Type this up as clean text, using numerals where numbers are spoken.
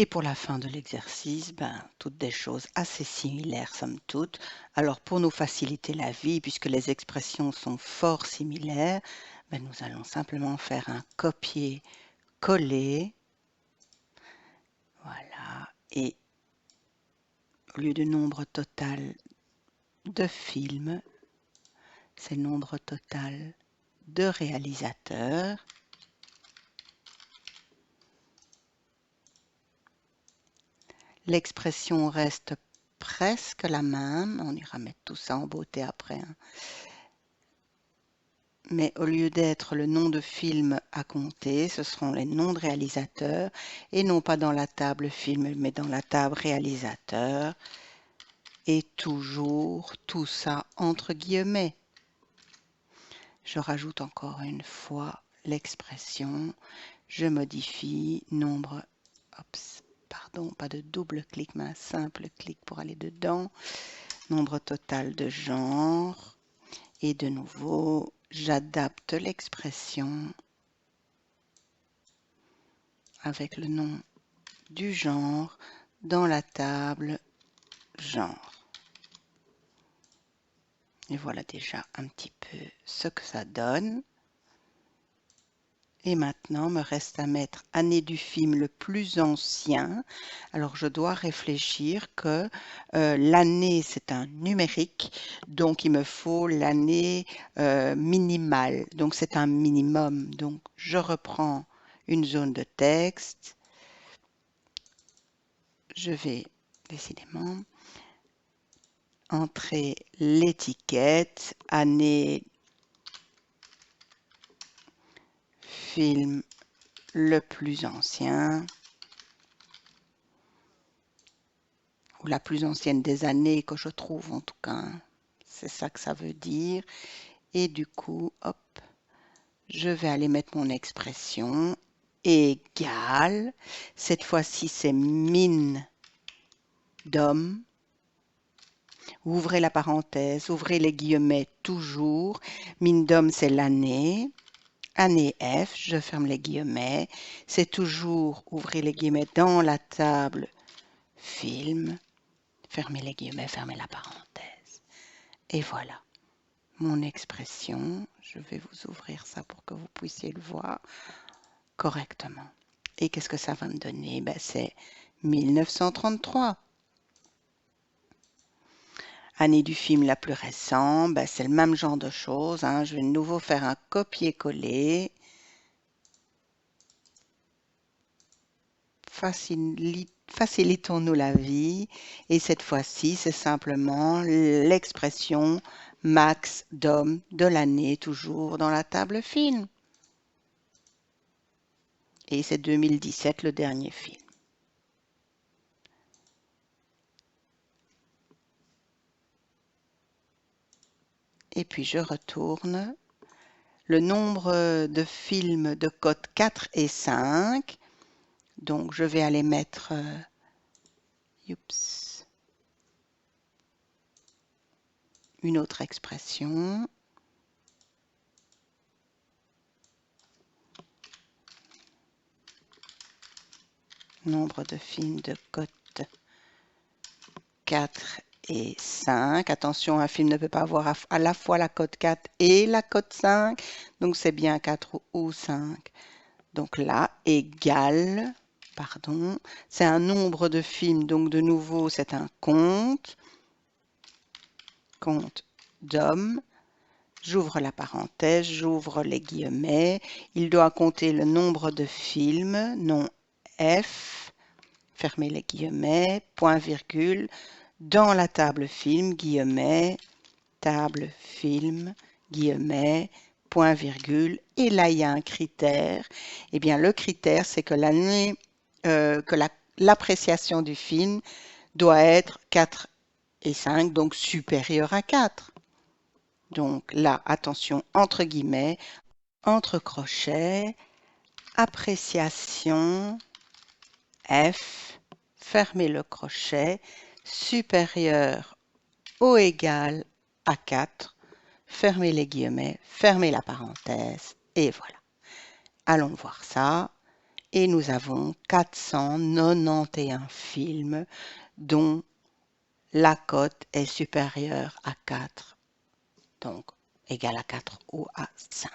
Et pour la fin de l'exercice, toutes des choses assez similaires somme toute. Alors pour nous faciliter la vie, puisque les expressions sont fort similaires, nous allons simplement faire un copier-coller. Voilà. Et au lieu de nombre total de films, c'est nombre total de réalisateurs. L'expression reste presque la même. On ira mettre tout ça en beauté après. Mais au lieu d'être le nom de film à compter, ce seront les noms de réalisateurs et non pas dans la table film, mais dans la table réalisateur. Et toujours tout ça entre guillemets. Je rajoute encore une fois l'expression. Je modifie nombre, pardon, pas de double clic, mais un simple clic pour aller dedans. Nombre total de genre. Et de nouveau, j'adapte l'expression avec le nom du genre dans la table genre. Et voilà déjà un petit peu ce que ça donne. Et maintenant, me reste à mettre année du film le plus ancien. Alors, je dois réfléchir que l'année, c'est un numérique, donc il me faut l'année minimale. Donc, c'est un minimum. Donc, je reprends une zone de texte. Je vais, décidément, entrer l'étiquette, année film le plus ancien, ou la plus ancienne des années que je trouve en tout cas. C'est ça que ça veut dire. Et du coup, hop, je vais aller mettre mon expression égale. Cette fois-ci, c'est mine d'homme. Ouvrez la parenthèse, ouvrez les guillemets toujours. Mine d'homme, c'est l'année. Année F, je ferme les guillemets. C'est toujours, ouvrez les guillemets dans la table film. Fermez les guillemets, fermez la parenthèse. Et voilà, mon expression. Je vais vous ouvrir ça pour que vous puissiez le voir correctement. Et qu'est-ce que ça va me donner? C'est 1933. Année du film la plus récente, c'est le même genre de choses. Je vais de nouveau faire un copier-coller. Facilitons-nous la vie. Et cette fois-ci, c'est simplement l'expression max d'homme de l'année, toujours dans la table film. Et c'est 2017 le dernier film. Et puis je retourne. Le nombre de films de code 4 et 5. Donc je vais aller mettre une autre expression. Nombre de films de code 4 et 5. Attention, un film ne peut pas avoir à la fois la code 4 et la code 5. Donc c'est bien 4 ou 5. Donc là, égale, pardon, c'est un nombre de films. Donc de nouveau, c'est un compte d'hommes. J'ouvre la parenthèse, j'ouvre les guillemets. Il doit compter le nombre de films, non F, fermez les guillemets, point virgule, dans la table film, guillemets, table film, guillemets, point virgule, et là il y a un critère. Eh bien le critère c'est que l'année, que l'appréciation du film doit être 4 et 5, donc supérieur à 4. Donc là, attention, entre guillemets, entre crochets, appréciation, F, fermez le crochet, supérieur ou égal à 4, fermez les guillemets, fermez la parenthèse, et voilà. Allons voir ça. et nous avons 491 films dont la cote est supérieure à 4, donc égale à 4 ou à 5.